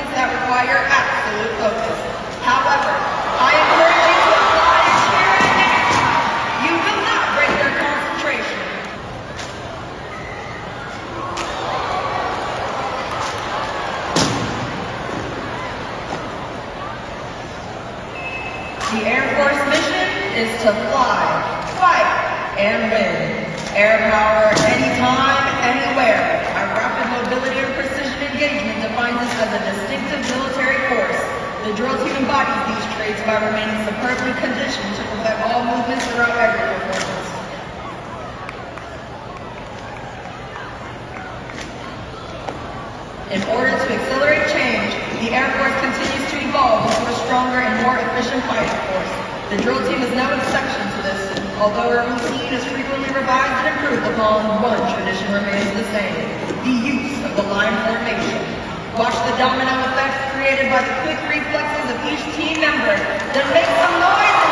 movements that require absolute focus. However, I encourage you to apply cheering anytime. You will not break their concentration. The Air Force mission is to fly, fight, and win. Air power anytime, anywhere. Our rapid mobility and precision engagement defines us as a distinctive military force. The drill team embodies these traits by remaining superbly conditioned to perfect all movements throughout every performance. In order to accelerate change, the Air Force continues to evolve into a stronger and more efficient fighting force. The drill team is no exception to this. Although our routine is frequently revised and improved upon, one tradition remains the same: the use of the line formation. Watch the domino effect created by the quick reflexes of each team member. Then make some noise!